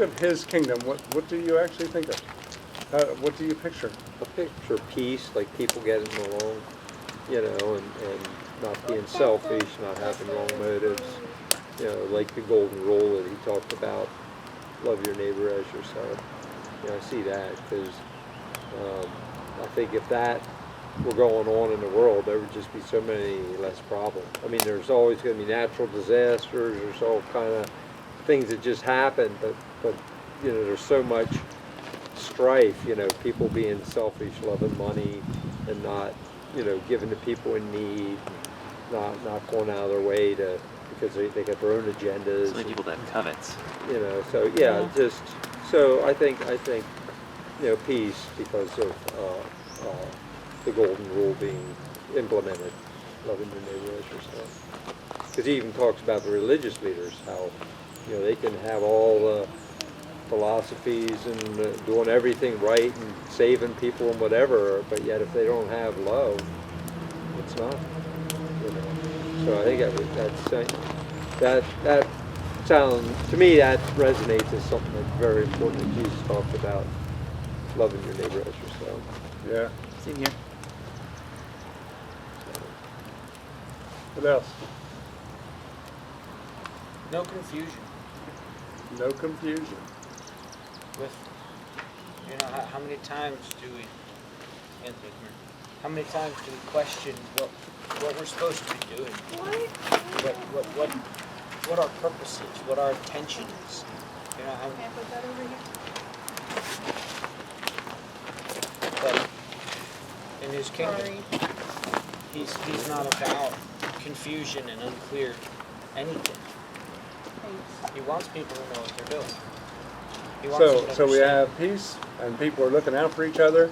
of his kingdom, what do you actually think of? What do you picture? I picture peace, like people getting along, and not being selfish, not having wrong motives. Like the golden rule that he talked about, love your neighbor as yourself. I see that because I think if that were going on in the world, there would just be so many less problems. I mean, there's always going to be natural disasters. There's all kind of things that just happen, but there's so much strife. People being selfish, loving money, and not giving to people in need, not going out of their way to because they got their own agendas. So many people that covets. So yeah, just so I think peace because of the golden rule being implemented, loving your neighbor as yourself. Because he even talks about the religious leaders, how they can have all the philosophies and doing everything right and saving people and whatever, but yet if they don't have love, it's not. So I think that sounds to me that resonates as something that's very important that Jesus talked about, loving your neighbor as yourself. Yeah. Same here. What else? No confusion. No confusion. With, how many times do we, Anthony, how many times do we question what we're supposed to be doing? What our purpose is, what our intention is. Can I put that over here? But in his kingdom, Sorry. he's not about confusion and unclear anything. Thanks. He wants people to know what they're doing. He wants them to So we understand. have peace, and people are looking out for each other,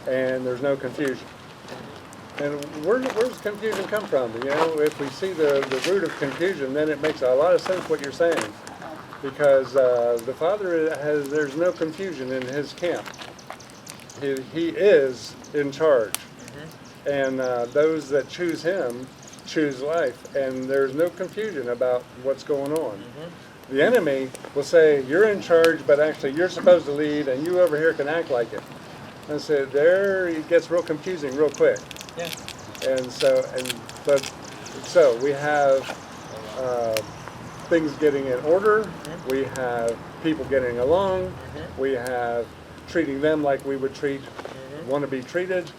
and there's no confusion. And where does confusion come from? If we see the root of confusion, then it makes a lot of sense what you're saying. Because the Father there's no confusion in his camp. He is in charge. And those that choose him choose life. And there's no confusion about what's going on. The enemy will say, you're in charge, but actually you're supposed to lead, and you over here can act like it. And so there it gets real confusing real quick. Yeah. And so we have things getting in order. We have people getting along. We have treating them like we would want to be treated.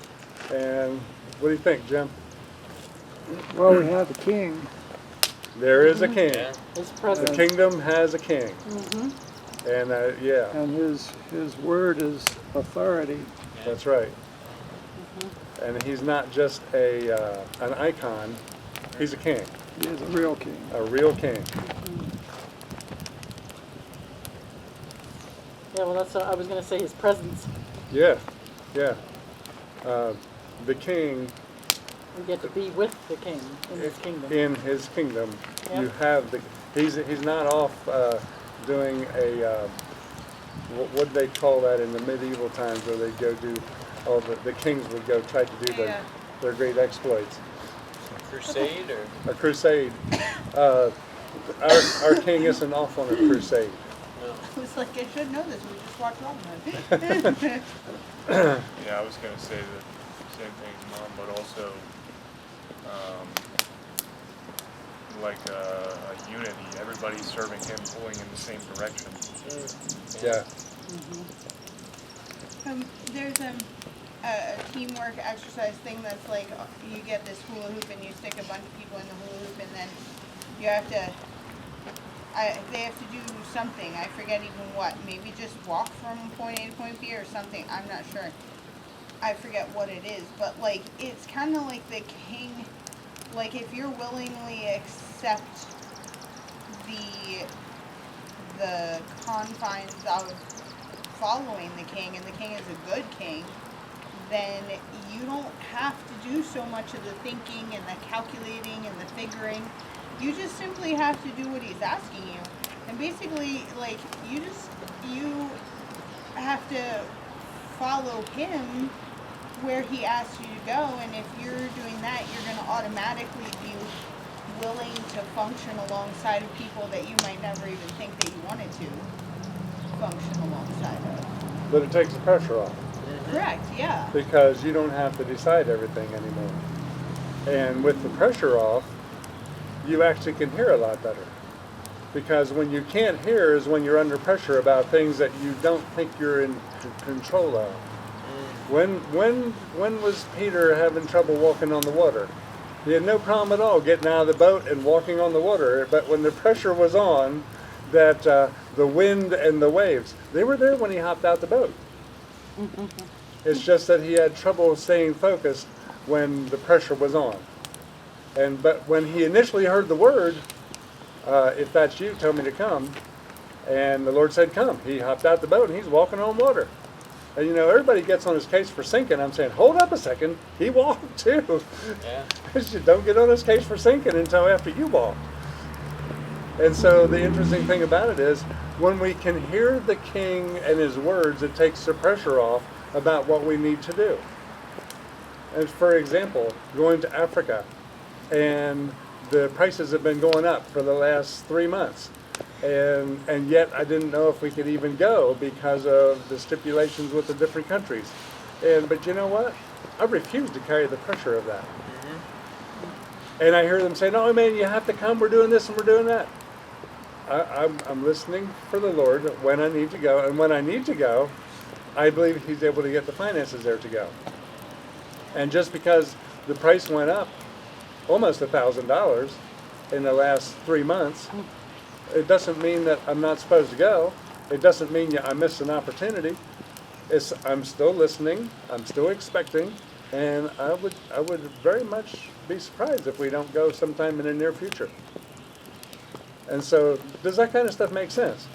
And what do you think, Jim? Well, we have a king. There is a king. Yeah. His The presence. kingdom has a king. And And his word is authority. that's right. And he's not just an icon. He's a king, He is a real king. a real king. Yeah, well, that's what I was going to say, his presence. Yeah, yeah. The king We get to be with the king in his kingdom. in his kingdom. Yep. You have he's not off doing a what did they call that in the medieval times where they go do the kings would go try to do their great exploits. Crusade or A crusade. Our king isn't off on a crusade. no? I was like, I should know this. We just watched Robin Hood. Yeah, I was going to say the same thing as Mom, but also like a unity. Everybody's serving him, pulling in the same direction. Yeah. There's a teamwork exercise thing that's like you get this hula hoop and you stick a bunch of people in the hula hoop and then you have to they have to do something. I forget even what. Maybe just walk from point A to point B or something. I'm not sure. I forget what it is, but like it's kind of like the king. Like if you're willingly accept the confines of following the king, and the king is a good king, then you don't have to do so much of the thinking and the calculating and the figuring. You just simply have to do what he's asking you. And basically, like, you have to follow him where he asks you to go, and if you're doing that, you're going to automatically be willing to function alongside of people that you might never even think that you wanted to. function alongside of. But it takes the pressure off Correct, yeah. because you don't have to decide everything anymore. And with the pressure off, you actually can hear a lot better. Because when you can't hear is when you're under pressure about things that you don't think you're in control of. When was Peter having trouble walking on the water? He had no problem at all getting out of the boat and walking on the water. But when the pressure was on, that the wind and the waves, they were there when he hopped out the boat. It's just that he had trouble staying focused when the pressure was on. But when he initially heard the word, if that's you, tell me to come. And the Lord said, come. He hopped out the boat and he's walking on water. And you know, everybody gets on his case for sinking. I'm saying, hold up a second. He walked too. Yeah. You don't get on his case for sinking until after you walk. And so the interesting thing about it is when we can hear the King and his words, it takes the pressure off about what we need to do. And for example, going to Africa, and the prices have been going up for the last 3 months. And yet I didn't know if we could even go because of the stipulations with the different countries. But you know what? I refuse to carry the pressure of that. And I hear them say, no, man, you have to come. We're doing this and we're doing that. I'm listening for the Lord when I need to go. And when I need to go, I believe he's able to get the finances there to go. And just because the price went up almost $1,000 in the last 3 months, it doesn't mean that I'm not supposed to go. It doesn't mean I missed an opportunity. I'm still listening. I'm still expecting. And I would very much be surprised if we don't go sometime in the near future. And so, does that kind of stuff make sense?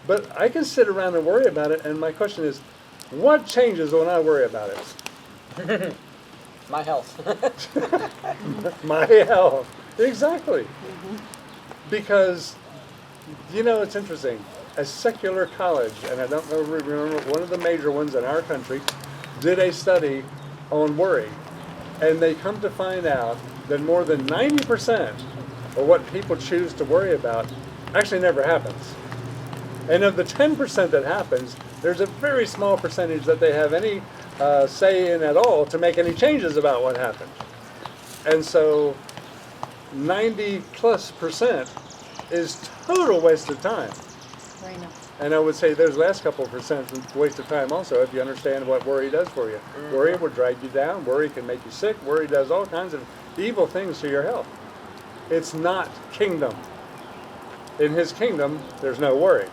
But I can sit around and worry about it, and my question is, what changes when I worry about it? My health. My health. Exactly. Because, you know, it's interesting. A secular college, and I don't remember, one of the major ones in our country, did a study on worry. And they come to find out that more than 90% of what people choose to worry about actually never happens. And of the 10% that happens, there's a very small percentage that they have any say in at all to make any changes about what happened. And so 90+% is total waste of time. And I would say those last couple of percent is a waste of time also if you understand what worry does for you. Worry will drag you down. Worry can make you sick. Worry does all kinds of evil things to your health. It's not kingdom. In his kingdom, there's no worry.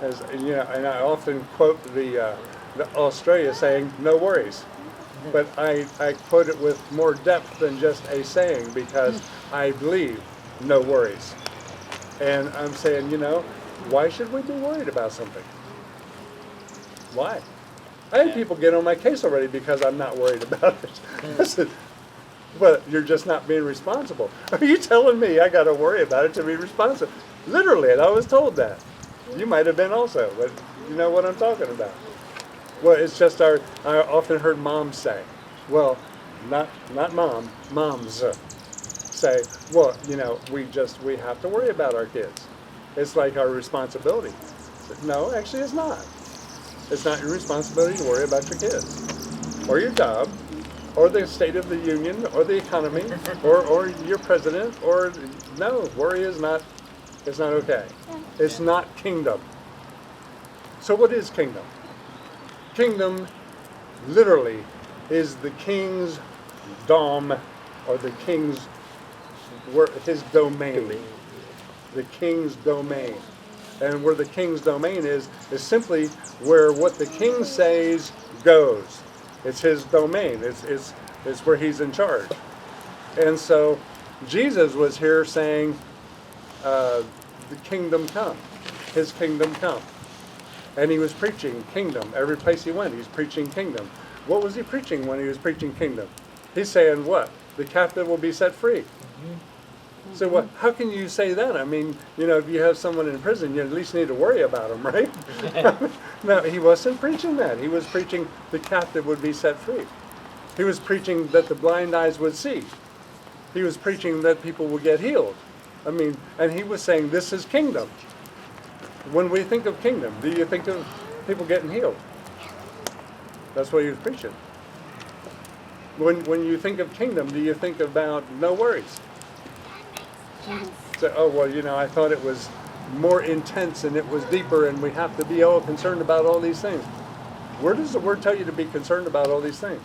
As you know, and I often quote the Australia saying, "No worries," but I quote it with more depth than just a saying because I believe no worries. And I'm saying, you know, why should we be worried about something? Why? I had people get on my case already because I'm not worried about it. I said, well, you're just not being responsible. Are you telling me I got to worry about it to be responsible? Literally, and I was told that. You might have been also, but you know what I'm talking about. Well, it's just I often heard moms say, well, not mom, moms say, well, you know, we have to worry about our kids. It's like our responsibility. No, actually it's not. It's not your responsibility to worry about your kids, or your job, or the state of the union, or the economy, or your president, or no, worry is not, it's not okay. It's not kingdom. So what is kingdom? Kingdom literally is the king's dom, or the king's, his domain. The king's domain. And where the king's domain is simply where what the king says goes. It's his domain. It's where he's in charge. And so Jesus was here saying, the kingdom come. His kingdom come. And he was preaching kingdom. Every place he went, he's preaching kingdom. What was he preaching when he was preaching kingdom? He's saying what? The captive will be set free. So what? How can you say that? I mean, you know, if you have someone in prison, you at least need to worry about them, right? No, he wasn't preaching that. He was preaching the captive would be set free. He was preaching that the blind eyes would see. He was preaching that people would get healed. I mean, and he was saying this is kingdom. When we think of kingdom, do you think of people getting healed? That's what he was preaching. When you think of kingdom, do you think about no worries? So, oh, well, I thought it was more intense and it was deeper and we have to be all concerned about all these things. Where does the word tell you to be concerned about all these things?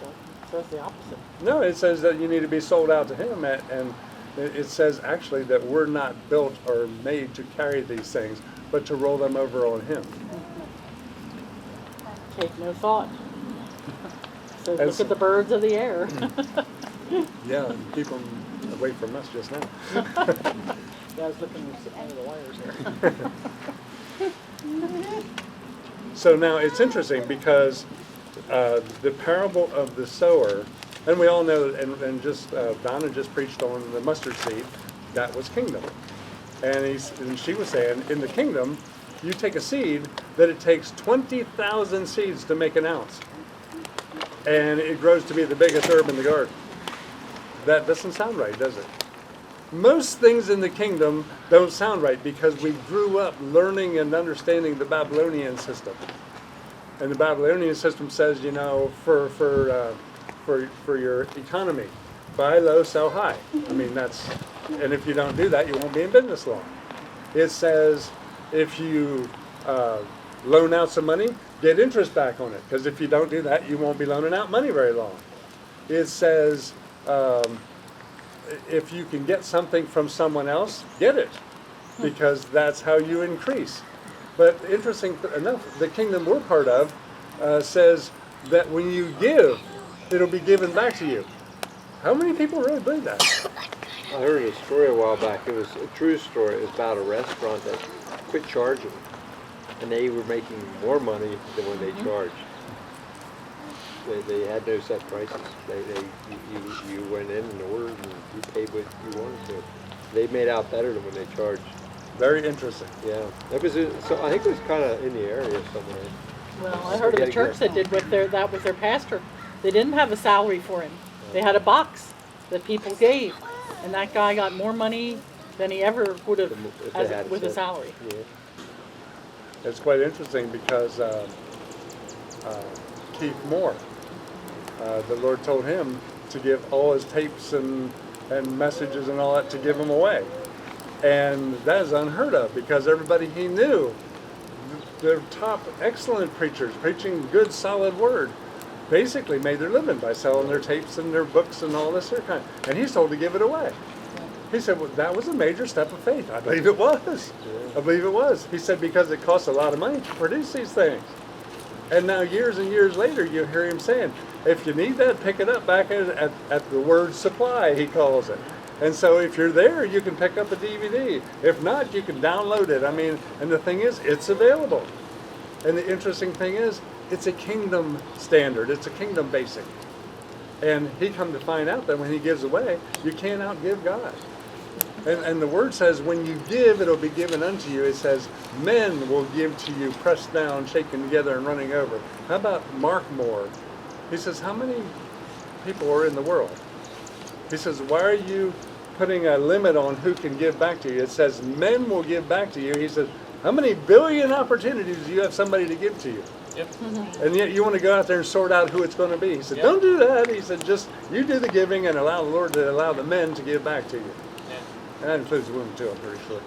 It says the opposite. No, it says that you need to be sold out to him, and it says actually that we're not built or made to carry these things, but to roll them over on him. Take no thought. So As- look at the birds of the air. Yeah, and keep them away from us just now. Yeah, I was looking under the wires here. So now it's interesting because the parable of the sower, and we all know, and just Donna just preached on the mustard seed, that was kingdom. And she was saying, in the kingdom, you take a seed that it takes 20,000 seeds to make an ounce. And it grows to be the biggest herb in the garden. That doesn't sound right, does it? Most things in the kingdom don't sound right because we grew up learning and understanding the Babylonian system. And the Babylonian system says, for your economy, buy low, sell high. I mean, and if you don't do that, you won't be in business long. It says if you loan out some money, get interest back on it, because if you don't do that, you won't be loaning out money very long. It says if you can get something from someone else, get it, because that's how you increase. But interesting enough, the kingdom we're part of says that when you give, it'll be given back to you. How many people really believe that? I heard a story a while back. It was a true story. It was about a restaurant that quit charging, and they were making more money than when they charged. They had no set prices. You went in and ordered, and you paid what you wanted to. They made out better than when they charged. Very interesting. Yeah, that was it. So I think it was kind of in the area somewhere. Well, I heard of a church that did with their pastor. They didn't have a salary for him. They had a box that people gave, and that guy got more money than he ever would have with a salary. Yeah. It's quite interesting because Keith Moore, the Lord told him to give all his tapes and messages and all that, to give them away. And that is unheard of because everybody he knew, the top excellent preachers preaching good solid word, basically made their living by selling their tapes and their books and all this sort of kind. And he's told to give it away. He said, well, that was a major step of faith. I believe it was. I believe it was. He said, because it costs a lot of money to produce these things. And now years and years later, you hear him saying, if you need that, pick it up back at the word supply, he calls it. And so if you're there, you can pick up a DVD. If not, you can download it. I mean, and the thing is, it's available. And the interesting thing is, it's a kingdom standard. It's a kingdom basic. And he come to find out that when he gives away, you can't outgive God. And the word says, when you give, it'll be given unto you. It says, men will give to you, pressed down, shaken together, and running over. How about Mark Moore? He says, how many people are in the world? He says, why are you putting a limit on who can give back to you? It says, men will give back to you. He says, how many billion opportunities do you have somebody to give to you? Yep. And yet you want to go out there and sort out who it's going to be. He said, don't do that. He said, just you do the giving and allow the Lord to allow the men to give back to you. Yeah. And that includes the women too, I'm pretty sure.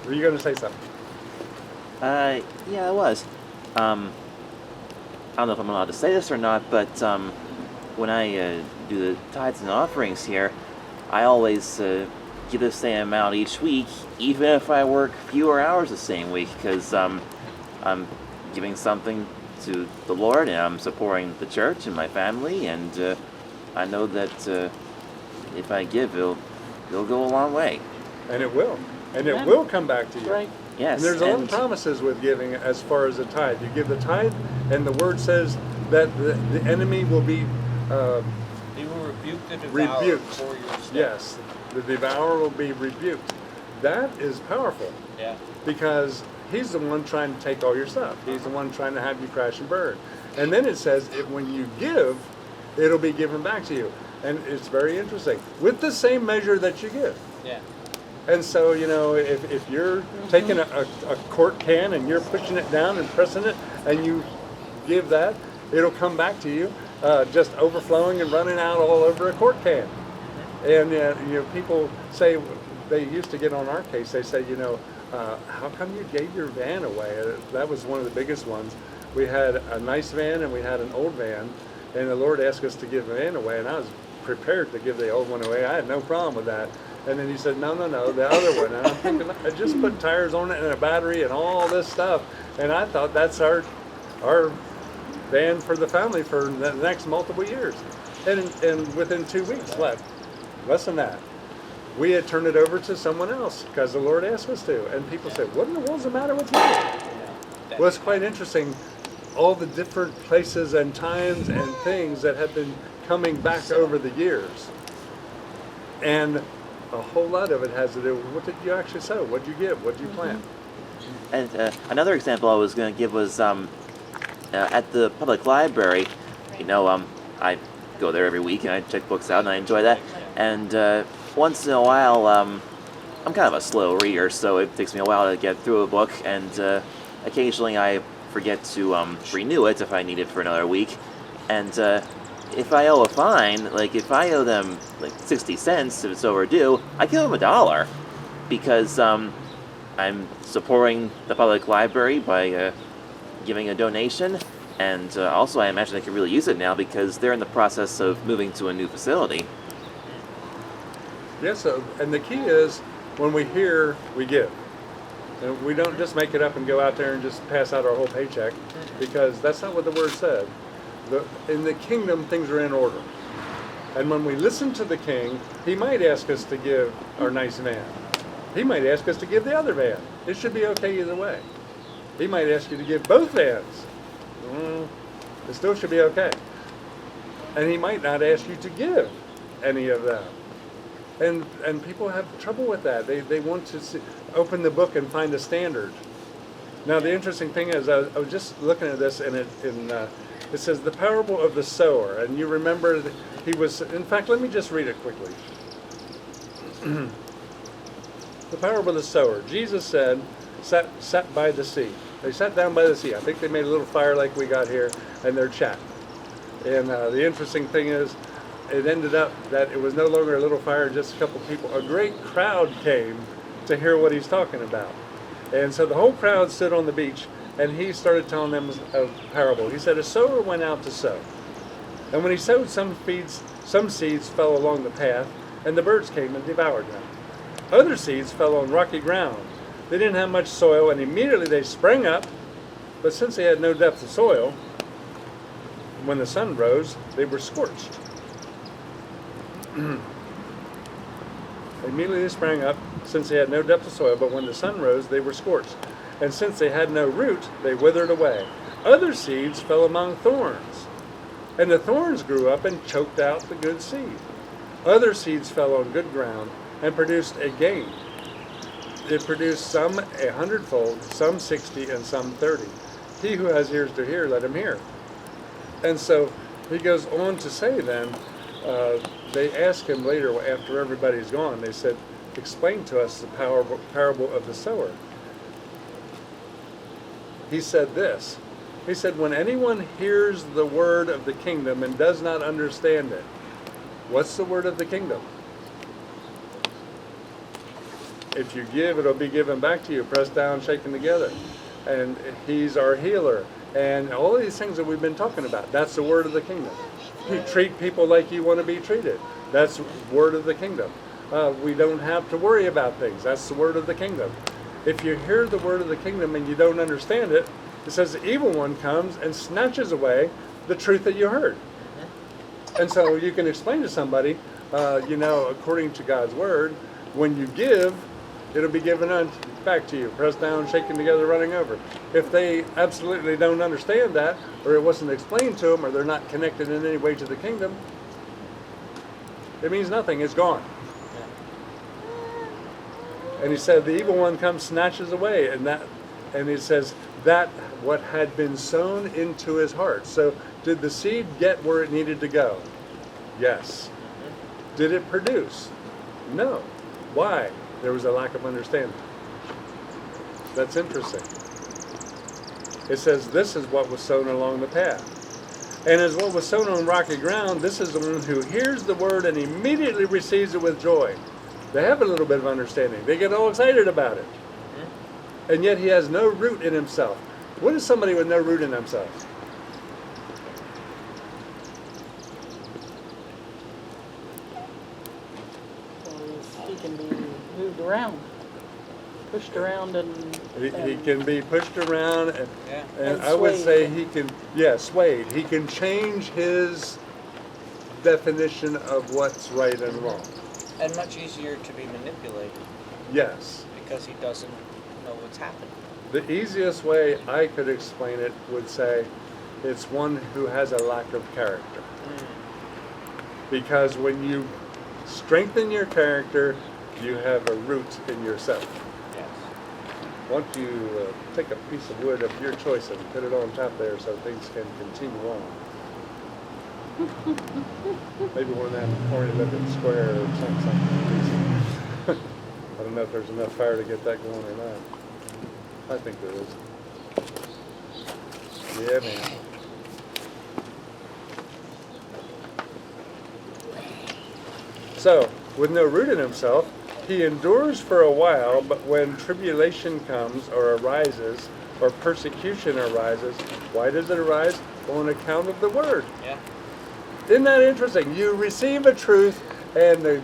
Were you going to say something? Yeah, I was. I don't know if I'm allowed to say this or not, but when I do the tithes and offerings here, I always give the same amount each week, even if I work fewer hours the same week, because I'm giving something to the Lord, and I'm supporting the church and my family, and I know that if I give, it'll go a long way. And it will. And Amen. it will come back to you. Right. Yes. And there's a lot of promises with giving as far as the tithe. You give the tithe, and the word says that the enemy will be He will rebuke the devourer rebuked. for your sake. Yes, the devourer will be rebuked. That is powerful Yeah. because he's the one trying to take all your stuff. He's the one trying to have you crash and burn. And then it says when you give, it'll be given back to you. And it's very interesting. With the same measure that you give. Yeah. And so, if you're taking a quart can and you're pushing it down and pressing it, and you give that, it'll come back to you, just overflowing and running out all over a quart can. And people say, they used to get on our case, they say, how come you gave your van away? That was one of the biggest ones. We had a nice van and we had an old van, and the Lord asked us to give the van away, and I was prepared to give the old one away. I had no problem with that. And then he said, no, the other one. And I'm thinking, I just put tires on it and a battery and all this stuff. And I thought that's our van for the family for the next multiple years. And within 2 weeks, less than that, we had turned it over to someone else because the Lord asked us to. And people said, what in the world's the matter with you? Well, it's quite interesting, all the different places and times and things that have been coming back over the years. And a whole lot of it has to do with what did you actually sow? What did you give? What did you plant? And another example I was going to give was at the public library. I go there every week and I check books out and I enjoy that. And once in a while, I'm kind of a slow reader, so it takes me a while to get through a book. And occasionally I forget to renew it if I need it for another week. And if I owe a fine, if I owe them 60 cents if it's overdue, I give them $1 because I'm supporting the public library by giving a donation, and also I imagine they could really use it now because they're in the process of moving to a new facility. Yes, and the key is when we hear, we give. And we don't just make it up and go out there and just pass out our whole paycheck, because that's not what the Word said. In the kingdom, things are in order. And when we listen to the king, he might ask us to give our nice van. He might ask us to give the other van. It should be okay either way. He might ask you to give both vans. It still should be okay. And he might not ask you to give any of them. And people have trouble with that. They want to open the book and find a standard. Now the interesting thing is, I was just looking at this, and it says the parable of the sower, and you remember that he was, in fact, let me just read it quickly. The parable of the sower. Jesus said, sat by the sea. They sat down by the sea. I think they made a little fire like we got here, and they're chatting. And the interesting thing is, it ended up that it was no longer a little fire, just a couple people. A great crowd came to hear what he's talking about. And so the whole crowd stood on the beach, and he started telling them a parable. He said, a sower went out to sow. And when he sowed, some seeds fell along the path, and the birds came and devoured them. Other seeds fell on rocky ground. They didn't have much soil, and immediately they sprang up, but since they had no depth of soil, when the sun rose, they were scorched. Immediately they sprang up, since they had no depth of soil, but when the sun rose, they were scorched. And since they had no root, they withered away. Other seeds fell among thorns, and the thorns grew up and choked out the good seed. Other seeds fell on good ground and produced a gain. It produced some 100-fold, some 60, and some 30. He who has ears to hear, let him hear. And so he goes on to say then, they asked him later after everybody's gone, they said, explain to us the parable of the sower. He said this. He said, when anyone hears the word of the kingdom and does not understand it, what's the word of the kingdom? If you give, it'll be given back to you, pressed down, shaken together. And he's our healer. And all these things that we've been talking about, that's the word of the kingdom. You treat people like you want to be treated. That's the word of the kingdom. We don't have to worry about things. That's the word of the kingdom. If you hear the word of the kingdom and you don't understand it, it says the evil one comes and snatches away the truth that you heard. And so you can explain to somebody, according to God's word, when you give, it'll be given back to you, pressed down, shaken together, running over. If they absolutely don't understand that, or it wasn't explained to them, or they're not connected in any way to the kingdom, it means nothing. It's gone. And he said, the evil one comes, snatches away, and he says that what had been sown into his heart. So did the seed get where it needed to go? Yes. Did it produce? No. Why? there was a lack of understanding. That's interesting. It says this is what was sown along the path. And as what was sown on rocky ground, this is the one who hears the word and immediately receives it with joy. They have a little bit of understanding. They get all excited about it. And yet he has no root in himself. What is somebody with no root in themselves? He can be moved around, pushed around, and He can be pushed around, and, Yeah. and And I would swayed. say he can, yeah, swayed. He can change his definition of what's right and wrong. And much easier to be manipulated Yes. because he doesn't know what's happening. The easiest way I could explain it would say it's one who has a lack of character. Because when you strengthen your character, you have a root in yourself. Yes. Why don't you take a piece of wood of your choice and put it on top there so things can continue on. Maybe one of them corny looking square or something. I don't know if there's enough fire to get that going or not. I think there is. Yeah, man. So, with no root in himself, he endures for a while, but when tribulation comes or arises, or persecution arises, why does it arise? On account of the word. Yeah. Isn't that interesting? You receive a truth and the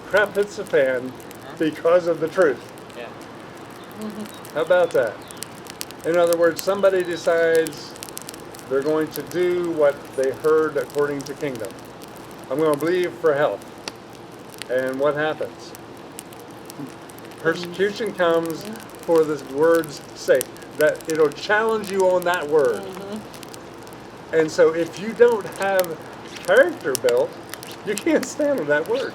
crap hits the fan because of the truth. Yeah. How about that? In other words, somebody decides they're going to do what they heard according to kingdom. I'm going to believe for health. And what happens? Persecution comes for the word's sake. That it'll challenge you on that word. And so if you don't have character built, you can't stand on that word.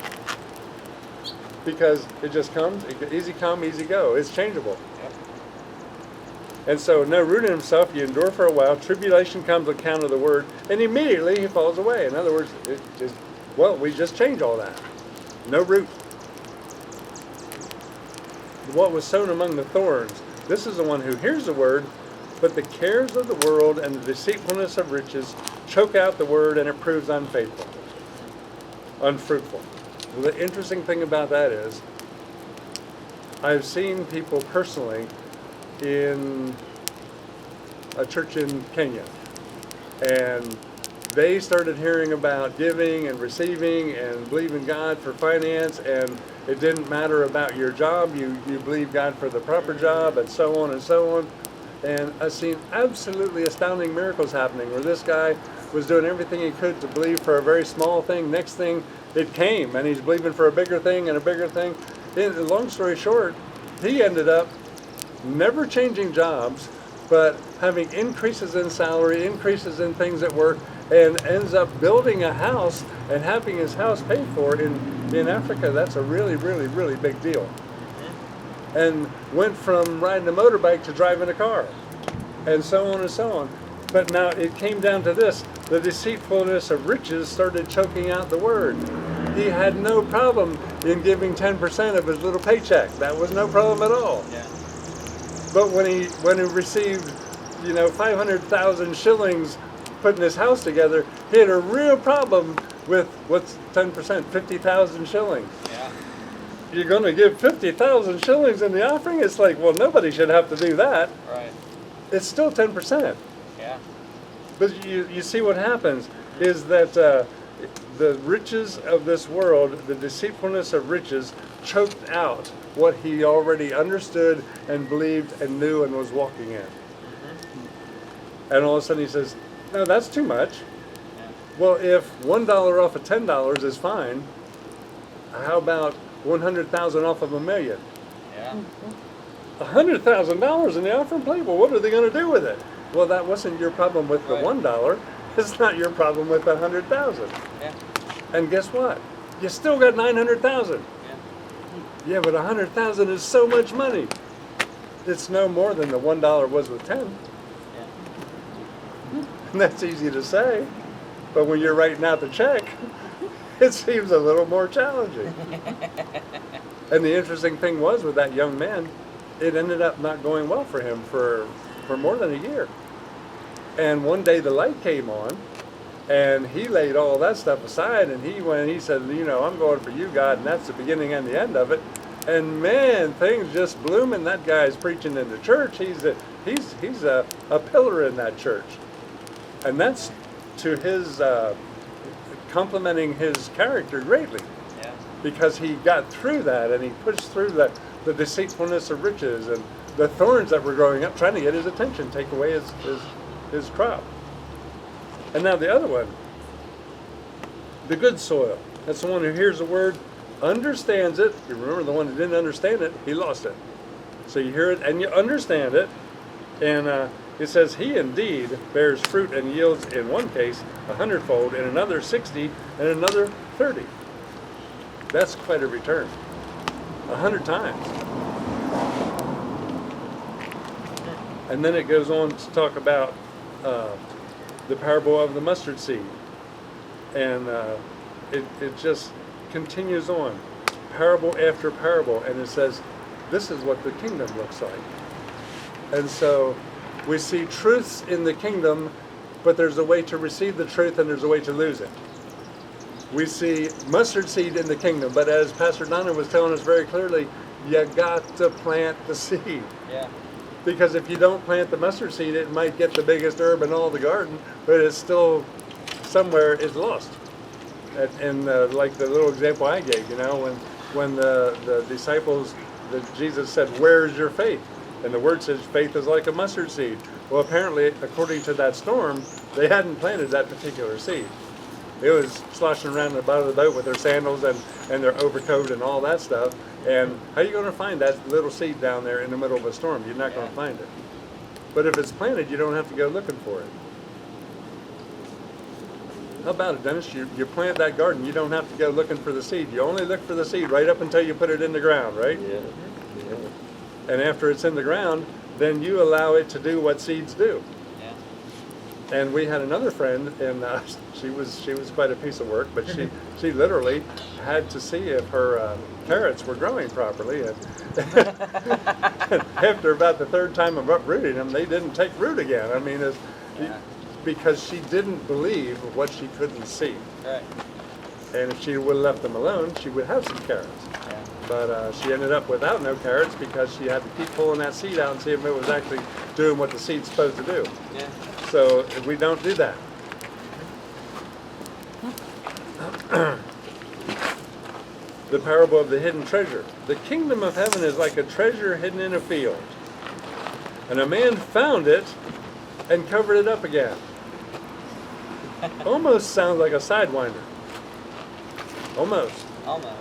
Because it just comes, easy come, easy go. It's changeable. Yep. And so no root in himself, you endure for a while, tribulation comes on account of the word, and immediately he falls away. In other words, it just, well, we just change all that. No root. What was sown among the thorns, this is the one who hears the word, but the cares of the world and the deceitfulness of riches choke out the word and it proves unfaithful, unfruitful. Well, the interesting thing about that is, I've seen people personally in a church in Kenya, and they started hearing about giving and receiving and believing God for finance, and it didn't matter about your job, you believe God for the proper job, and so on and so on. And I've seen absolutely astounding miracles happening where this guy was doing everything he could to believe for a very small thing. Next thing, it came, and he's believing for a bigger thing and a bigger thing. And long story short, he ended up never changing jobs, but having increases in salary, increases in things at work, and ends up building a house and having his house paid for in Africa. That's a really, really, really big deal. And went from riding a motorbike to driving a car, and so on and so on. But now it came down to this: the deceitfulness of riches started choking out the word. He had no problem in giving 10% of his little paycheck. That was no problem at all. Yeah. But when he received, 500,000 shillings putting his house together, he had a real problem with what's 10%, 50,000 shillings. Yeah. You're going to give 50,000 shillings in the offering? It's like, well, nobody should have to do that. Right. It's still 10%. Yeah. But you see what happens is that the riches of this world, the deceitfulness of riches, choked out what he already understood and believed and knew and was walking in. And all of a sudden he says, no, that's too much. Yeah. Well, if $1 off of $10 is fine, how about 100,000 off of $1 million? Yeah. $100,000 in the offering plate? Well, what are they going to do with it? Well, that wasn't your problem with the Right. $1. It's not your problem with the 100,000. Yeah. And guess what? You still got 900,000. Yeah. Yeah, but 100,000 is so much money. It's no more than the $1 was with 10. Yeah. And that's easy to say. But when you're writing out the check, it seems a little more challenging. And the interesting thing was with that young man, it ended up not going well for him for more than a year. And one day the light came on, and he laid all that stuff aside, and he went, he said, you know, I'm going for you, God, and that's the beginning and the end of it. And man, things just blooming. That guy's preaching in the church. He's a pillar in that church. And that's to his, complimenting his character greatly. Yeah. Because he got through that, and he pushed through the deceitfulness of riches and the thorns that were growing up, trying to get his attention, take away his crop. And now the other one, the good soil. That's the one who hears the word, understands it. You remember the one who didn't understand it, he lost it. So you hear it and you understand it. And it says, he indeed bears fruit and yields in one case 100-fold, in another 60, and another 30. That's quite a return. 100 times. And then it goes on to talk about the parable of the mustard seed. And it just continues on, parable after parable, and it says, this is what the kingdom looks like. And so we see truths in the kingdom, but there's a way to receive the truth and there's a way to lose it. We see mustard seed in the kingdom, but as Pastor Donna was telling us very clearly, you got to plant the seed. Yeah. Because if you don't plant the mustard seed, it might get the biggest herb in all the garden, but it's still somewhere is lost. And like the little example I gave, you know, when the disciples, Jesus said, "Where is your faith?" And the word says faith is like a mustard seed. Well, apparently, according to that storm, they hadn't planted that particular seed. It was sloshing around in the bottom of the boat with their sandals and their overcoat and all that stuff. And how are you going to find that little seed down there in the middle of a storm? You're not going to find it. But if it's planted, you don't have to go looking for it. How about it, Dennis? You plant that garden, you don't have to go looking for the seed. You only look for the seed right up until you put it in the ground, right? Yeah. And after it's in the ground, then you allow it to do what seeds do. Yeah. And we had another friend, and she was quite a piece of work, but she literally had to see if her carrots were growing properly. And after about the third time of uprooting them, they didn't take root again. I mean, because she didn't believe what she couldn't see. Right. And if she would have left them alone, she would have some carrots. Yeah. But she ended up without no carrots because she had to keep pulling that seed out and see if it was actually doing what the seed's supposed to do. Yeah. So we don't do that. The parable of the hidden treasure. The kingdom of heaven is like a treasure hidden in a field. And a man found it and covered it up again. Almost sounds like a sidewinder. Almost. Almost.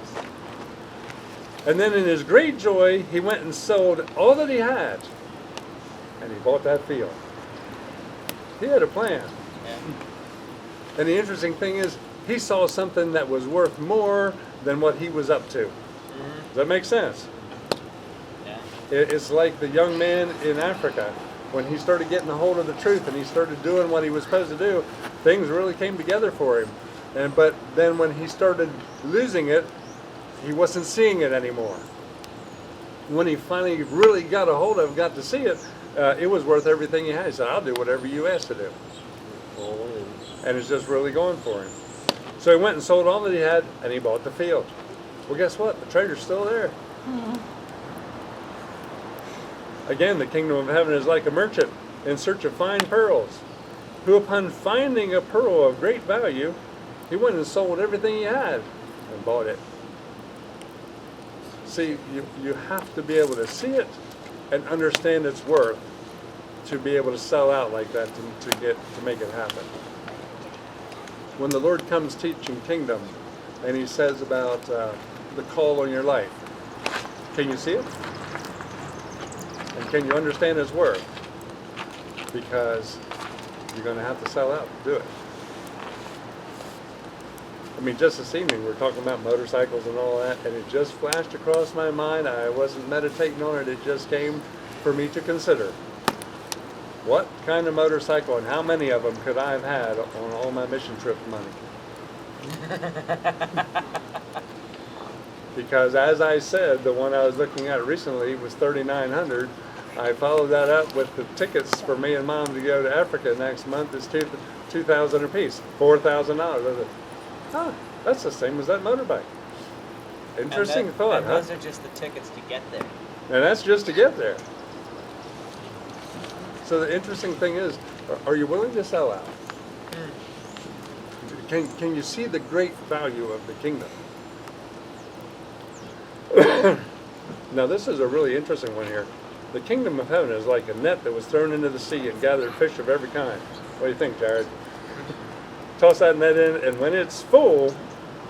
And then in his great joy, he went and sold all that he had. And he bought that field. He had a plan. Yeah. And the interesting thing is, he saw something that was worth more than what he was up to. Mm-hmm. Does that make sense? Yeah. It's like the young man in Africa. When he started getting a hold of the truth and he started doing what he was supposed to do, things really came together for him. But then when he started losing it, he wasn't seeing it anymore. When he finally really got a hold of it, got to see it, it was worth everything he had. He said, "I'll do whatever you ask to do." And it's just really going for him. So he went and sold all that he had, and he bought the field. Well, guess what? The treasure's still there. Mm-hmm. Again, the kingdom of heaven is like a merchant in search of fine pearls, who upon finding a pearl of great value, he went and sold everything he had and bought it. See, you have to be able to see it and understand its worth to be able to sell out like that, to make it happen. When the Lord comes teaching kingdom, and he says about the call on your life, can you see it? And can you understand his worth? Because you're going to have to sell out to do it. I mean, just this evening we were talking about motorcycles and all that, and it just flashed across my mind. I wasn't meditating on it. It just came for me to consider. What kind of motorcycle and how many of them could I have had on all my mission trip money? Because as I said, the one I was looking at recently was $3,900. I followed that up with the tickets for me and Mom to go to Africa next month is $2,000 apiece, $4,000. I said, huh, that's the same as that motorbike. Interesting thought, and huh? those are just the tickets to get there. And that's just to get there. So the interesting thing is, are you willing to sell out? Can you see the great value of the kingdom? Now this is a really interesting one here. The kingdom of heaven is like a net that was thrown into the sea and gathered fish of every kind. What do you think, Jared? Toss that net in, and when it's full,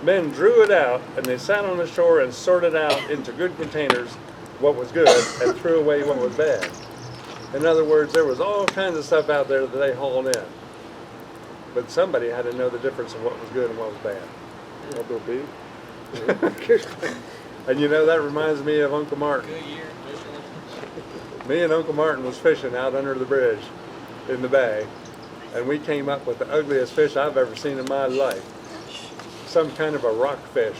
men drew it out, and they sat on the shore and sorted out into good containers what was good and threw away what was bad. In other words, there was all kinds of stuff out there that they hauled in. But somebody had to know the difference of what was good and what was bad. What will be? And you know, that reminds me of Uncle Martin. Good year fishing. Me and Uncle Martin was fishing out under the bridge in the bay, and we came up with the ugliest fish I've ever seen in my life. Some kind of a rockfish.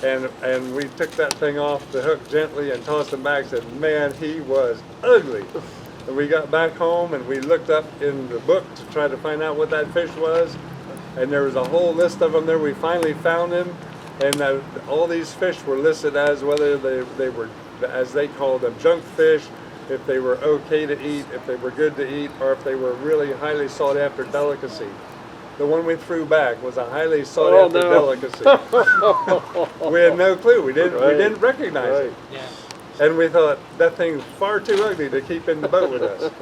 And we took that thing off the hook gently and tossed him back and said, man, he was ugly. And we got back home and we looked up in the book to try to find out what that fish was. And there was a whole list of them there. We finally found him. And all these fish were listed as whether they were, as they called them, junk fish, if they were okay to eat, if they were good to eat, or if they were really highly sought after delicacy. The one we threw back was a highly sought after delicacy. We had no clue. We didn't recognize it. Yeah. And we thought that thing's far too ugly to keep in the boat with us.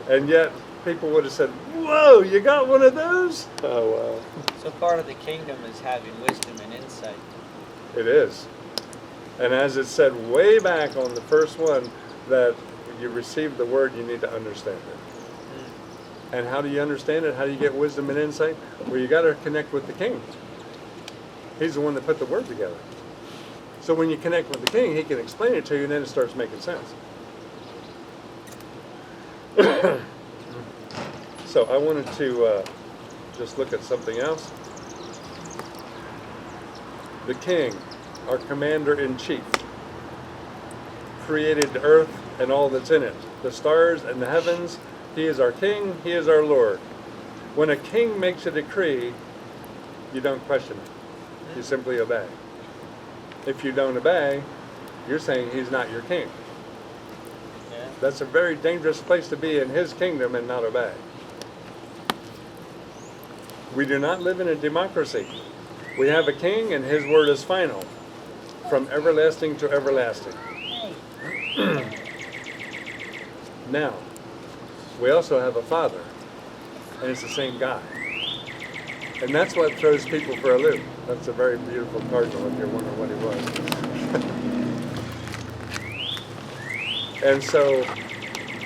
And yet people would have said, "Whoa, you got one of those?" Oh, wow. So part of the kingdom is having wisdom and insight. It is. And as it said way back on the first one, that when you receive the word, you need to understand it. And how do you understand it? How do you get wisdom and insight? Well, you got to connect with the king. He's the one that put the word together. So when you connect with the king, he can explain it to you, and then it starts making sense. So I wanted to just look at something else. The king, our commander-in-chief, created the earth and all that's in it, the stars and the heavens. He is our king, he is our Lord. When a king makes a decree, you don't question it. You simply obey. If you don't obey, you're saying he's not your king. Yeah. That's a very dangerous place to be in his kingdom and not obey. We do not live in a democracy. We have a king and his word is final, from everlasting to everlasting. Now, we also have a father, and it's the same guy. And that's what throws people for a loop. That's a very beautiful cardinal if you're wondering what he was. And so,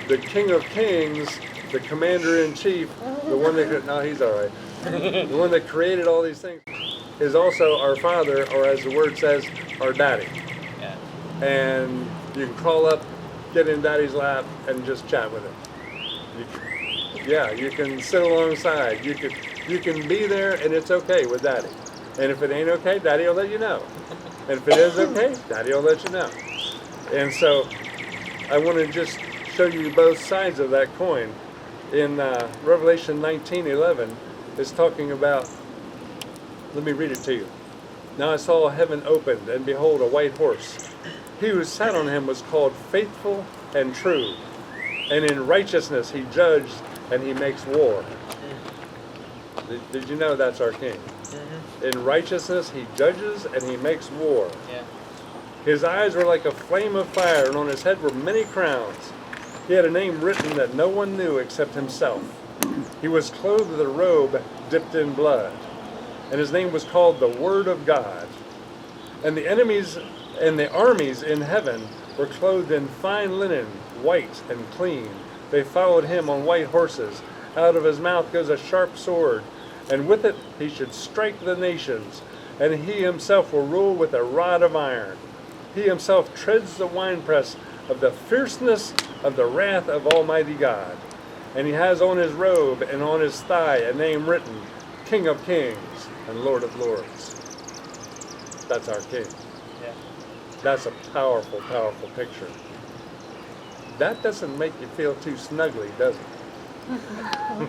the King of Kings, the Commander-in-Chief, the one that, no, he's all right. The one that created all these things is also our father, or as the word says, our daddy. Yeah. And you can crawl up, get in daddy's lap, and just chat with him. You can sit alongside. You can be there, and it's okay with daddy. And if it ain't okay, daddy will let you know. And if it is okay, daddy will let you know. And so I want to just show you both sides of that coin. In Revelation 19:11, it's talking about, let me read it to you. Now I saw heaven opened, and behold, a white horse. He who sat on him was called Faithful and True. And in righteousness he judged, and he makes war. Did you know that's our king? Mm-hmm. In righteousness he judges, and he makes war. Yeah. His eyes were like a flame of fire, and on his head were many crowns. He had a name written that no one knew except himself. He was clothed with a robe dipped in blood, and his name was called the Word of God. And the enemies and the armies in heaven were clothed in fine linen, white and clean. They followed him on white horses. Out of his mouth goes a sharp sword, and with it he should strike the nations, and he himself will rule with a rod of iron. He himself treads the winepress of the fierceness of the wrath of Almighty God. And he has on his robe and on his thigh a name written, King of Kings and Lord of Lords. That's our King. That's a powerful, powerful picture. That doesn't make you feel too snugly, does it?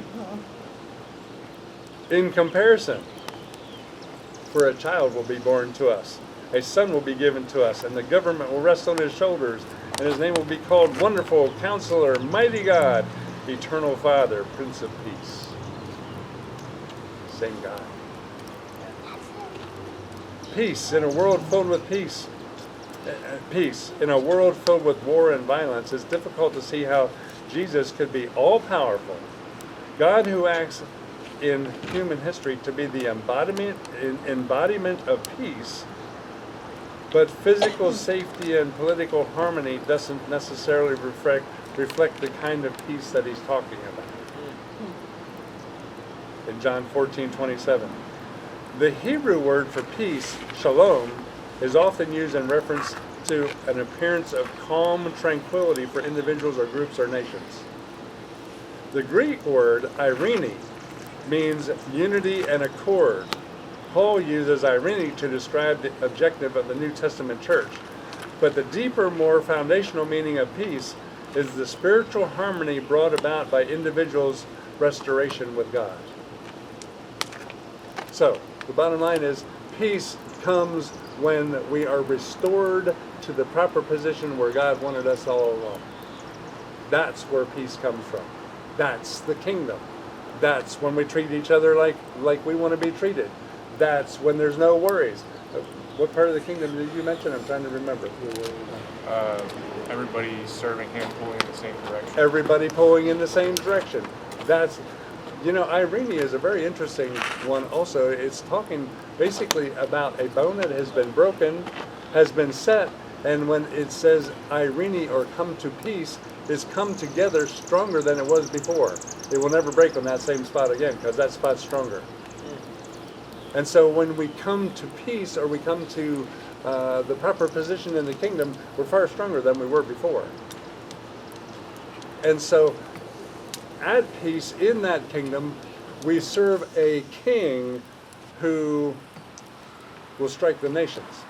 In comparison, for a child will be born to us, a son will be given to us, and the government will rest on his shoulders, and his name will be called Wonderful, Counselor, Mighty God, Eternal Father, Prince of Peace. Same God. Peace in a world filled with peace. Peace in a world filled with war and violence. It's difficult to see how Jesus could be all-powerful, God who acts in human history to be the embodiment of peace, but physical safety and political harmony doesn't necessarily reflect the kind of peace that he's talking about. In John 14:27, the Hebrew word for peace, shalom, is often used in reference to an appearance of calm tranquility for individuals or groups or nations. The Greek word irene means unity and accord. Paul uses irene to describe the objective of the New Testament church. But the deeper, more foundational meaning of peace is the spiritual harmony brought about by individuals' restoration with God. So, the bottom line is, peace comes when we are restored to the proper position where God wanted us all along. That's where peace comes from. That's the kingdom. That's when we treat each other like we want to be treated. That's when there's no worries. What part of the kingdom did you mention? I'm trying to remember. Everybody serving him, pulling in the same direction. Everybody pulling in the same direction. That's, irene is a very interesting one also. It's talking basically about a bone that has been broken, has been set, and when it says irene or come to peace, it's come together stronger than it was before. It will never break on that same spot again because that spot's stronger. And so when we come to peace, or we come to the proper position in the kingdom, we're far stronger than we were before. And so at peace in that kingdom, we serve a king who will strike the nations.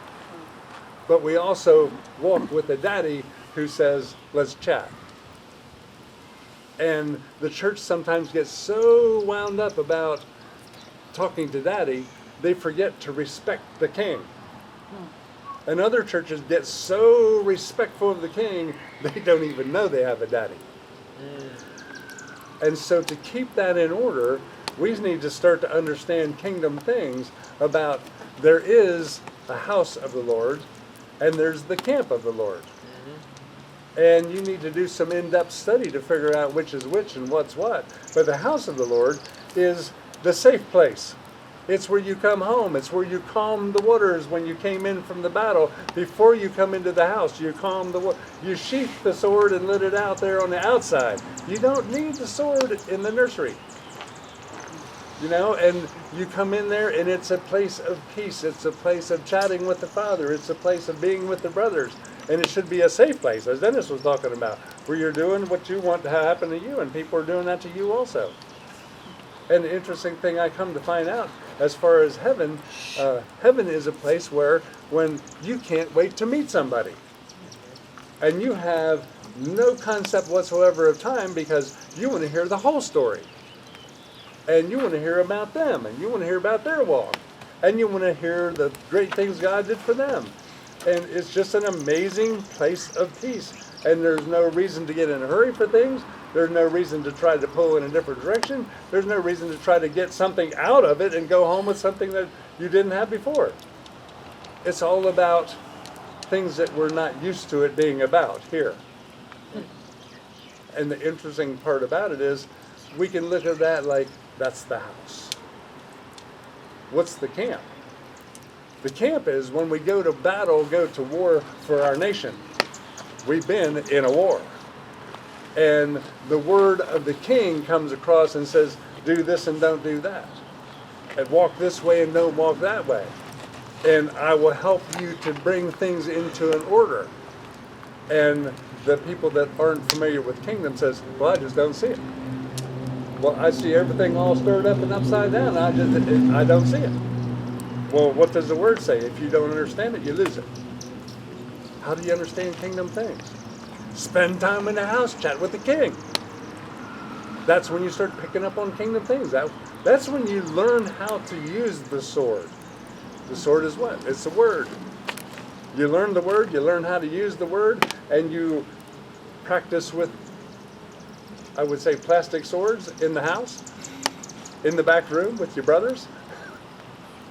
But we also walk with a daddy who says, let's chat. And the church sometimes gets so wound up about talking to daddy, they forget to respect the king. And other churches get so respectful of the king, they don't even know they have a daddy. And so to keep that in order, we need to start to understand kingdom things about there is a house of the Lord and there's the camp of the Lord. And you need to do some in-depth study to figure out which is which and what's what. But the house of the Lord is the safe place. It's where you come home. It's where you calm the waters when you came in from the battle. Before you come into the house, you calm the water. You sheath the sword and let it out there on the outside. You don't need the sword in the nursery. And you come in there and it's a place of peace. It's a place of chatting with the Father. It's a place of being with the brothers. And it should be a safe place, as Dennis was talking about, where you're doing what you want to happen to you, and people are doing that to you also. And the interesting thing I come to find out, as far as heaven, heaven is a place where when you can't wait to meet somebody. And you have no concept whatsoever of time because you want to hear the whole story. And you want to hear about them, and you want to hear about their walk. And you want to hear the great things God did for them. And it's just an amazing place of peace. And there's no reason to get in a hurry for things. There's no reason to try to pull in a different direction. There's no reason to try to get something out of it and go home with something that you didn't have before. It's all about things that we're not used to it being about here. And the interesting part about it is we can look at that like that's the house. What's the camp? The camp is when we go to battle, go to war for our nation. We've been in a war. And the word of the king comes across and says, do this and don't do that. And walk this way and don't walk that way. And I will help you to bring things into an order. And the people that aren't familiar with kingdom says, well, I just don't see it. Well, I see everything all stirred up and upside down. I don't see it. Well, what does the word say? If you don't understand it, you lose it. How do you understand kingdom things? Spend time in the house, chat with the king. That's when you start picking up on kingdom things. That's when you learn how to use the sword. The sword is what? It's the word. You learn the word, you learn how to use the word, and you practice with, I would say, plastic swords in the house, in the back room with your brothers.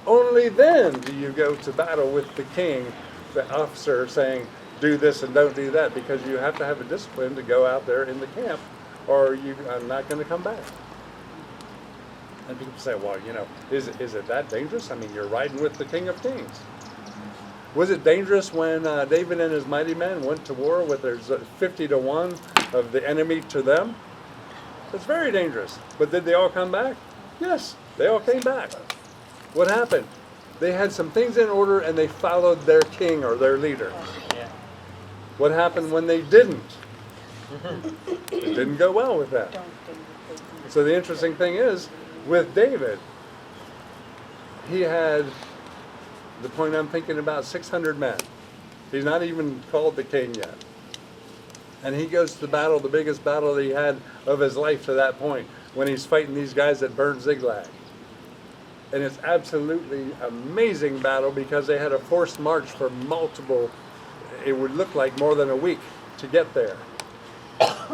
Only then do you go to battle with the king, the officer saying, do this and don't do that, because you have to have a discipline to go out there in the camp, or you are not going to come back. And people say, well, is it that dangerous? I mean, you're riding with the King of Kings. Was it dangerous when David and his mighty men went to war with their 50-1 of the enemy to them? It's very dangerous. But did they all come back? Yes, they all came back. What happened? They had some things in order and they followed their king or their leader. Yeah. What happened when they didn't? It didn't go well with them. So the interesting thing is, with David, he had, the point I'm thinking about, 600 men. He's not even called the king yet. And he goes to battle, the biggest battle that he had of his life to that point, when he's fighting these guys that burned Ziklag. And it's absolutely amazing battle because they had a forced march for multiple, it would look like more than a week to get there.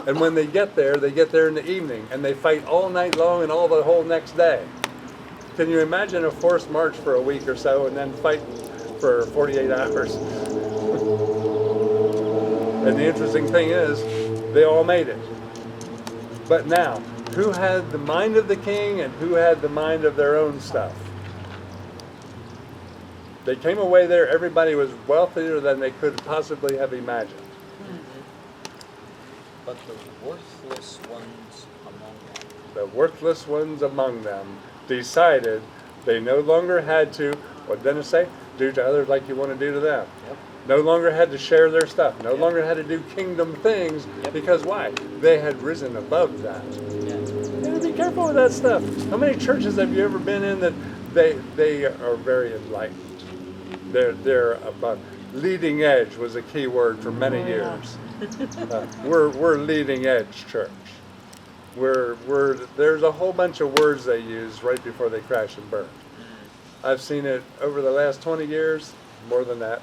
And when they get there in the evening, and they fight all night long and all the whole next day. Can you imagine a forced march for a week or so and then fighting for 48 hours? And the interesting thing is, they all made it. But now, who had the mind of the king and who had the mind of their own stuff? They came away there, everybody was wealthier than they could possibly have imagined. But the worthless ones among them. The worthless ones among them decided they no longer had to, what did Dennis say? Do to others like you want to do to them. Yep. No longer had to share their stuff. No Yep. longer had to do kingdom things. Yep. Because why? They had risen above that. Yeah. You have to be careful with that stuff. How many churches have you ever been in that they are very enlightened? They're above. Leading edge was a key word for many years. We're leading edge church. There's a whole bunch of words they use right before they crash and burn. I've seen it over the last 20 years, more than that.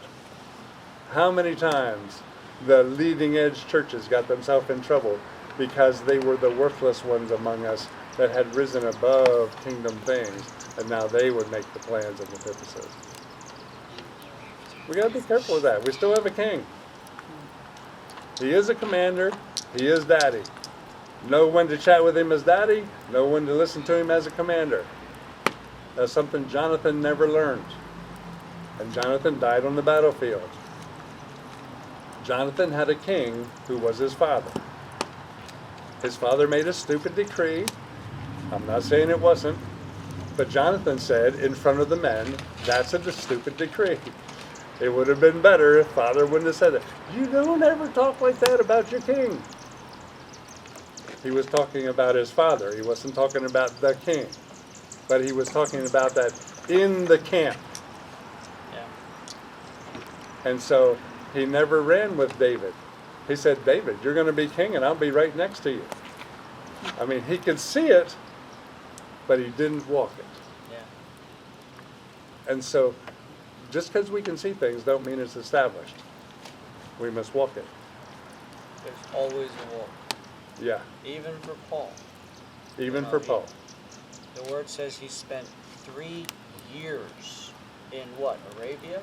How many times the leading edge churches got themselves in trouble because they were the worthless ones among us that had risen above kingdom things, and now they would make the plans and the purposes. We got to be careful with that. We still have a king. He is a commander. He is daddy. Know when to chat with him as daddy. Know when to listen to him as a commander. That's something Jonathan never learned. And Jonathan died on the battlefield. Jonathan had a king who was his father. His father made a stupid decree. I'm not saying it wasn't. But Jonathan said in front of the men, that's a stupid decree. It would have been better if father wouldn't have said it. You don't ever talk like that about your king. He was talking about his father. He wasn't talking about the king. But he was talking about that in the camp. Yeah. And so he never ran with David. He said, David, you're going to be king and I'll be right next to you. I mean, he could see it, but he didn't walk it. Yeah. And so just because we can see things don't mean it's established. We must walk it. There's always a walk. Yeah, Even for Paul. even for Paul. The word says he spent 3 years in what? Arabia?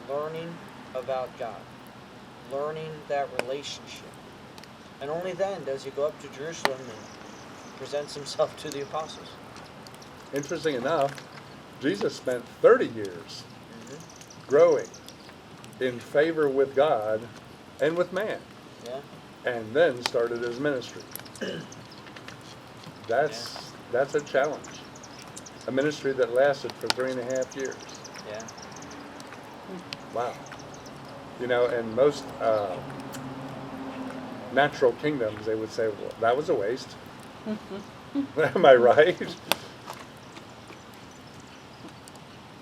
Learning about God. Learning that relationship. And only then does he go up to Jerusalem and presents himself to the apostles. Interesting enough, Jesus spent 30 years growing in favor with God and with man, Yeah. and then started his ministry. That's a challenge. A ministry that lasted for 3.5 years. Yeah. Wow. You know, in most natural kingdoms, they would say, well, that was a waste. Am I right?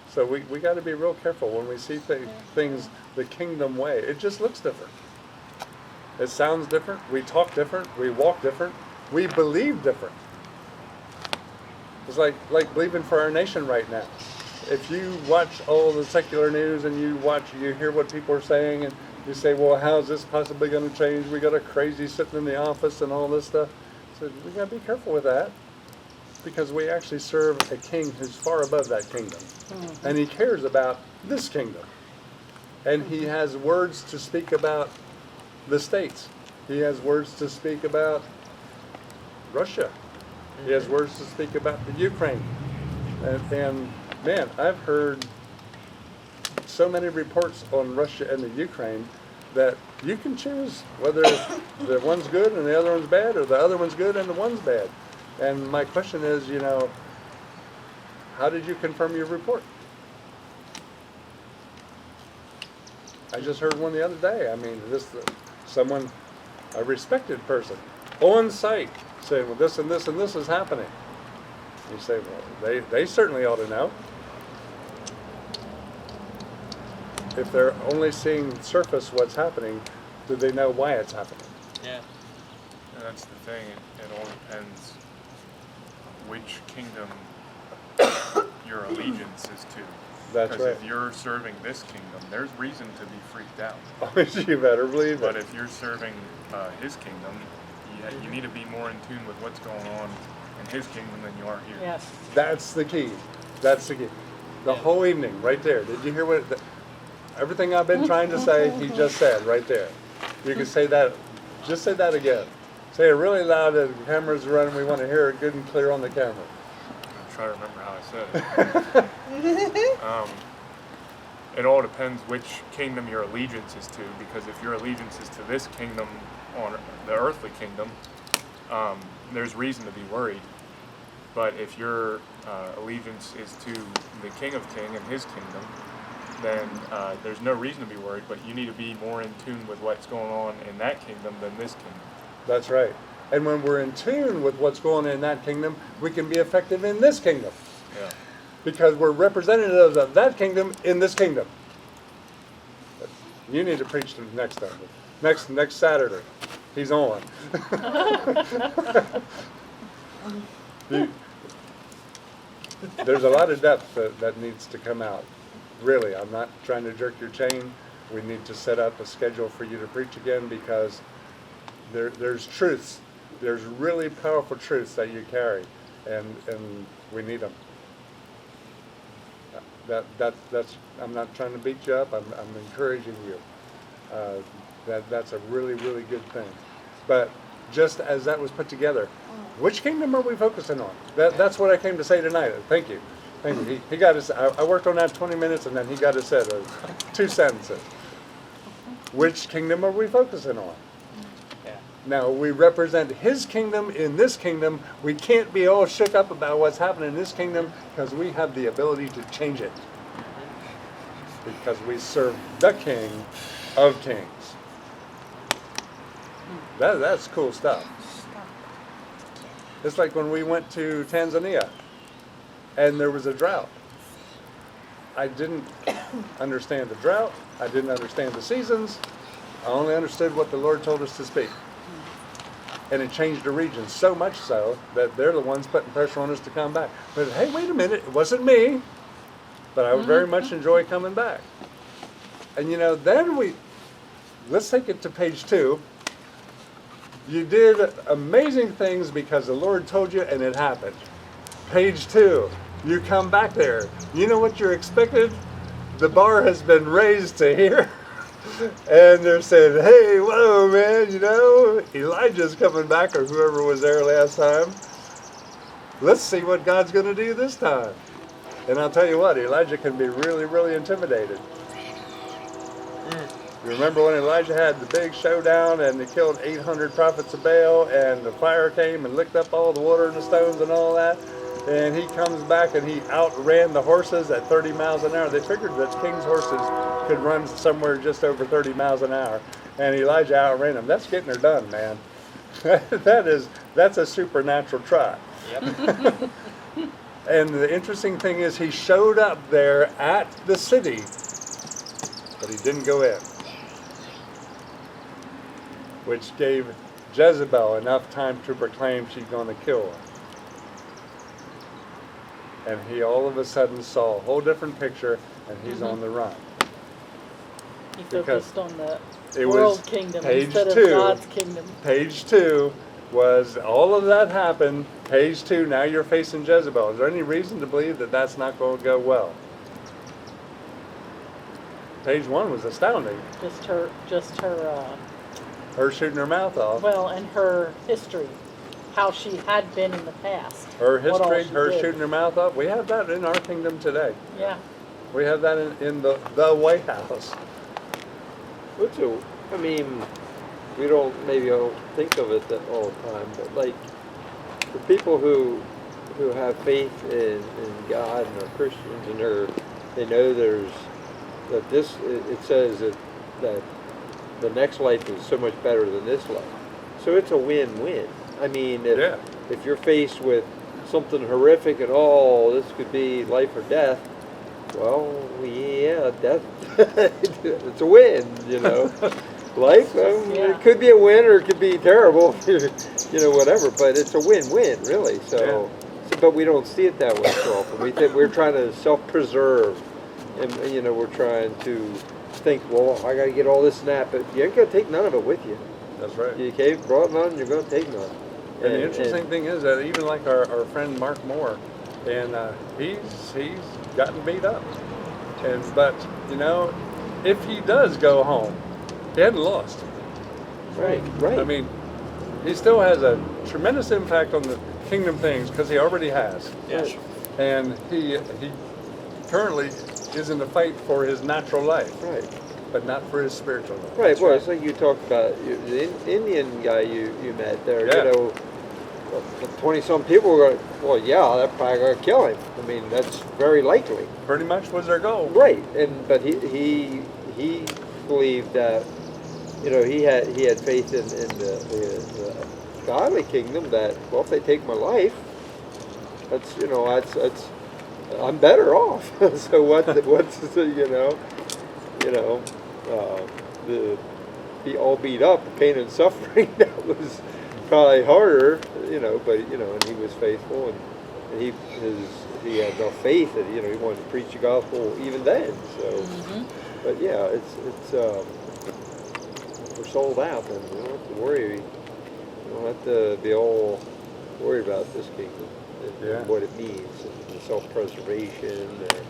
So we got to be real careful when we see things the kingdom way. It just looks different. It sounds different. We talk different. We walk different. We believe different. It's like believing for our nation right now. If you watch all the secular news and you hear what people are saying, and you say, well, how's this possibly going to change? We got a crazy sitting in the office and all this stuff. So we got to be careful with that, because we actually serve a king who's far above that kingdom. And he cares about this kingdom. And he has words to speak about the states. He has words to speak about Russia. He has words to speak about the Ukraine. And man, I've heard so many reports on Russia and the Ukraine that you can choose whether the one's good and the other one's bad, or the other one's good and the one's bad. And my question is, how did you confirm your report? I just heard one the other day. I mean, someone, a respected person, on site, saying, well, this and this and this is happening. You say, well, they certainly ought to know. If they're only seeing surface what's happening, do they know why it's happening? Yeah. And that's the thing, it all depends which kingdom your allegiance is to. That's Because right. if you're serving this kingdom, there's reason to be freaked out. You better believe But it. if you're serving his kingdom, you need to be more in tune with what's going on in his kingdom than you are here. Yes. That's the key. That's the key. The whole evening, right there. Did you hear everything I've been trying to say, he just said right there. You can say that, just say that again. Say it really loud as the camera's running. We want to hear it good and clear on the camera. I'm trying to remember how I said it. It all depends which kingdom your allegiance is to, because if your allegiance is to this kingdom, on the earthly kingdom, there's reason to be worried. But if your allegiance is to the King of Kings and his kingdom, then there's no reason to be worried, but you need to be more in tune with what's going on in that kingdom than this kingdom. That's right. And when we're in tune with what's going on in that kingdom, we can be effective in this kingdom. Yeah. Because we're representatives of that kingdom in this kingdom. You need to preach to next time. Next Saturday. He's on. There's a lot of depth that needs to come out. Really, I'm not trying to jerk your chain. We need to set up a schedule for you to preach again, because there's truths. There's really powerful truths that you carry, and we need them. That's. I'm not trying to beat you up. I'm encouraging you. That's a really, really good thing. But just as that was put together, which kingdom are we focusing on? That's what I came to say tonight. Thank you. Thank you. He got us. I worked on that 20 minutes, and then he got us said 2 sentences. Which kingdom are we focusing on? Yeah. Now, we represent his kingdom in this kingdom. We can't be all shook up about what's happening in this kingdom, because we have the ability to change it. Because we serve the King of Kings. That's cool stuff. It's like when we went to Tanzania and there was a drought. I didn't understand the drought. I didn't understand the seasons. I only understood what the Lord told us to speak. And it changed the region so much so that they're the ones putting pressure on us to come back. But hey, wait a minute, it wasn't me. But I would very much enjoy coming back. And then let's take it to page 2. You did amazing things because the Lord told you and it happened. Page 2, you come back there. You know what you're expected? The bar has been raised to here. And they're saying, hey, whoa, man, Elijah's coming back, or whoever was there last time. Let's see what God's going to do this time. And I'll tell you what, Elijah can be really, really intimidated. You remember when Elijah had the big showdown and they killed 800 prophets of Baal, and the fire came and licked up all the water and the stones and all that? And he comes back and he outran the horses at 30 miles an hour. They figured that king's horses could run somewhere just over 30 miles an hour. And Elijah outran them. That's getting her done, man. That's a supernatural try. Yep. And the interesting thing is he showed up there at the city, but he didn't go in. Which gave Jezebel enough time to proclaim she's going to kill him. And he all of a sudden saw a whole different picture, and he's on the run. He Because focused on the it world was kingdom page instead 2. of God's kingdom. Page 2 was all of that happened. Page 2, now you're facing Jezebel. Is there any reason to believe that that's not going to go well? Page 1 was astounding. Just her, Her shooting her mouth off. well, and her history, how she had been in the past. Her what all history, she her did. shooting her mouth off. We have that in our kingdom today. Yeah. We have that in the White House. I mean, we maybe don't think of it that all the time, but like, for people who have faith in God and are Christians and they know it says that the next life is so much better than this life. So it's a win-win. I mean, if you're faced with something horrific and this could be life or death, well, yeah, death, it's a win, you know. Life, it could be a win or it could be terrible, you know, whatever, but it's a win-win, really. So, but we don't see it that way so often. We think we're trying to self-preserve, and, you know, we're trying to think, well, I got to get all this and that, but you ain't going to take none of it with you. That's right. You brought none, you're going to take none. And the interesting thing is that even like our friend Mark Moore, and he's gotten beat up, but you know, if he does go home, he hadn't lost. Right. I mean, he still has a tremendous impact on the kingdom things because he already has. Yes. And he currently is in the fight for his natural life, Right. but not for his spiritual life. Right. Well, it's like you talked about the Indian guy you met there. Yeah. You know, 20-some people were going, well, yeah, they're probably going to kill him. I mean, that's very likely. Pretty much was their goal. Right. But he believed that, you know, he had faith in the godly kingdom that, well, if they take my life, that's, you know, that's I'm better off. So what's the be all beat up, the pain and suffering, that was probably harder, you know, but, you know, and he was faithful, and he had enough faith that, you know, he wanted to preach the gospel even then. So, but yeah, it's we're sold out, and we don't have to worry. We don't have to be all worried about this kingdom and what it means, and self-preservation. And,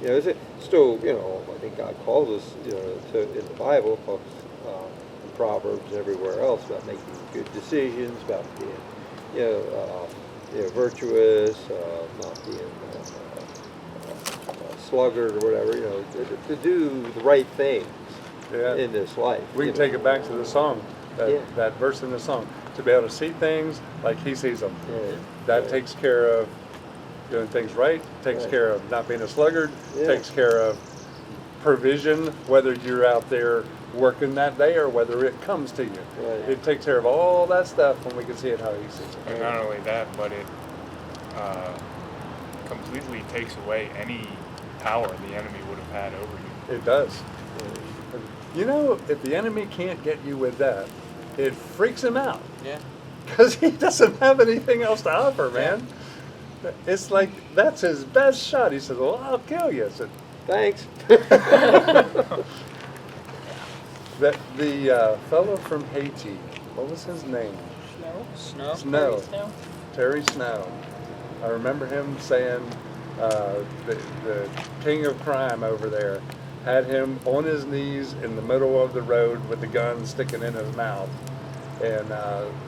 you know, it's still, you know, I think God calls us, you know, in the Bible, in Proverbs and everywhere else, about making good decisions, about being, virtuous, not being sluggard or whatever, you know, to do the right things in this life. We can take it back to the song, that verse in the song, to be able to see things like he sees them. That takes care of doing things right, takes care of not being a sluggard, takes care of provision, whether you're out there working that day or whether it comes to you. It takes care of all that stuff when we can see it how he sees it. And not only that, but it completely takes away any power the enemy would have had over you. It does. You know, if the enemy can't get you with that, it freaks him out. Yeah. Because he doesn't have anything else to offer, man. It's like, that's his best shot. He says, well, I'll kill you. I said, thanks. The fellow from Haiti, what was his name? Snow. Terry Snow. I remember him saying the king of crime over there had him on his knees in the middle of the road with the gun sticking in his mouth. And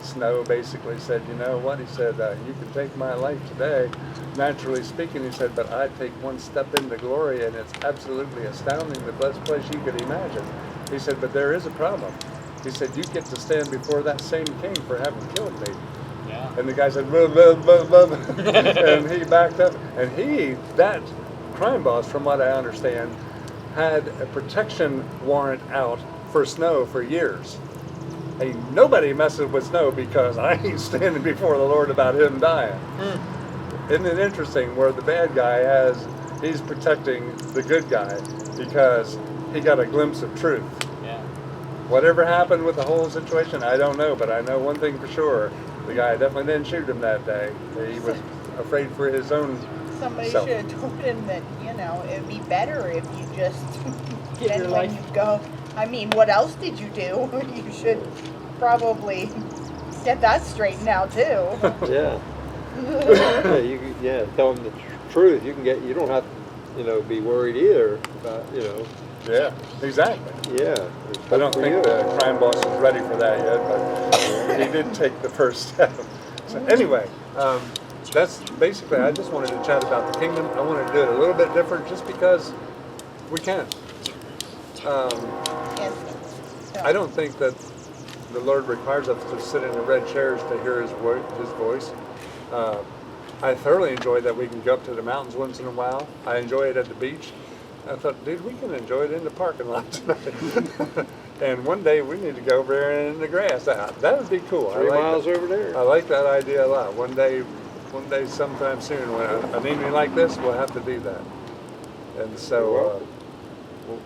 Snow basically said, you know what? He said, you can take my life today. Naturally speaking, he said, but I take one step into glory, and it's absolutely astounding, the best place you could imagine. He said, but there is a problem. He said, you get to stand before that same king for having killed me. Yeah. And the guy said, blah, blah, blah, blah. And he backed up. And that crime boss, from what I understand, had a protection warrant out for Snow for years. Ain't nobody messes with Snow because I ain't standing before the Lord about him dying. isn't it interesting where the bad guy he's protecting the good guy because he got a glimpse of truth. Yeah. Whatever happened with the whole situation, I don't know, but I know one thing for sure. The guy definitely didn't shoot him that day. He was afraid for his own Somebody self. should have told him that, you know, it'd be better if you just, Give your then when life. you go, I mean, what else did you do? You should probably get that straightened out too. Yeah. Yeah, tell them the truth. You don't have to, be worried either about, Yeah, exactly. yeah. I don't think the crime boss is ready for that yet, but he did take the first step. So anyway, that's basically, I just wanted to chat about the kingdom. I wanted to do it a little bit different just because we can. Yes. I don't think that the Lord requires us to sit in the red chairs to hear His voice. I thoroughly enjoy that we can go up to the mountains once in a while. I enjoy it at the beach. I thought, dude, we can enjoy it in the parking lot tonight. And one day we need to go over there in the grass. That would be cool. 3 miles over there. I like that idea a lot. One day, sometime soon, when an evening like this, we'll have to do that. And so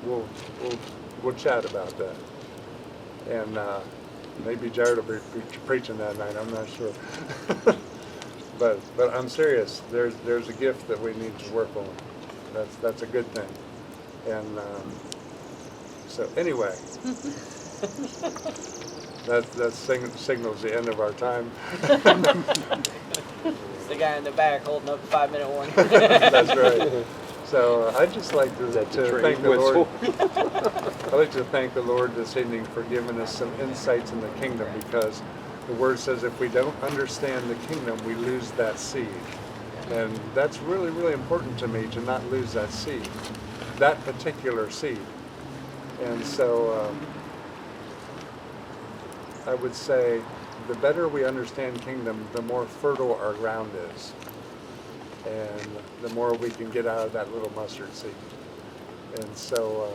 we'll chat about that. And maybe Jared will be preaching that night. I'm not sure. but I'm serious. There's a gift that we need to work on. That's a good thing. And so anyway, that signals the end of our time. It's the guy in the back holding up the 5-minute warning. That's right. So I'd just like to thank the Lord. I'd like to thank the Lord this evening for giving us some insights in the kingdom, because the Word says if we don't understand the kingdom, we lose that seed. And that's really, really important to me, to not lose that seed, that particular seed. And so I would say the better we understand kingdom, the more fertile our ground is. And the more we can get out of that little mustard seed. And so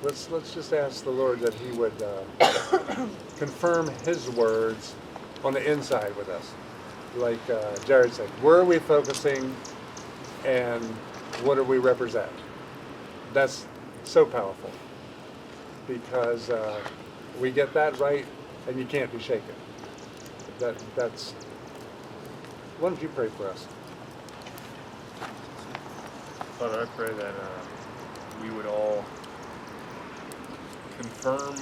let's just ask the Lord that He would confirm His words on the inside with us. Like Jared said, where are we focusing and what do we represent? That's so powerful, because we get that right and you can't be shaken. That's. Why don't you pray for us? Father, I pray that we would all confirm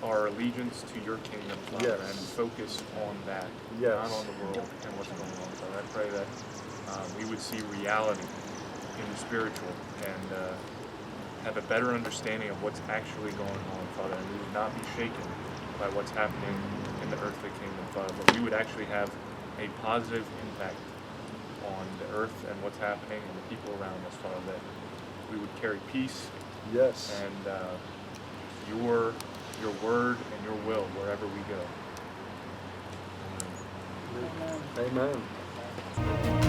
our allegiance to your kingdom, Father, Yes. and focus on that, Yes. not on the world and what's going on, Father. I pray that we would see reality in the spiritual and have a better understanding of what's actually going on, Father, and we would not be shaken by what's happening in the earthly kingdom, Father, but we would actually have a positive impact on the earth and what's happening and the people around us, Father, that we would carry peace Yes. and your word and your will wherever we go. Amen.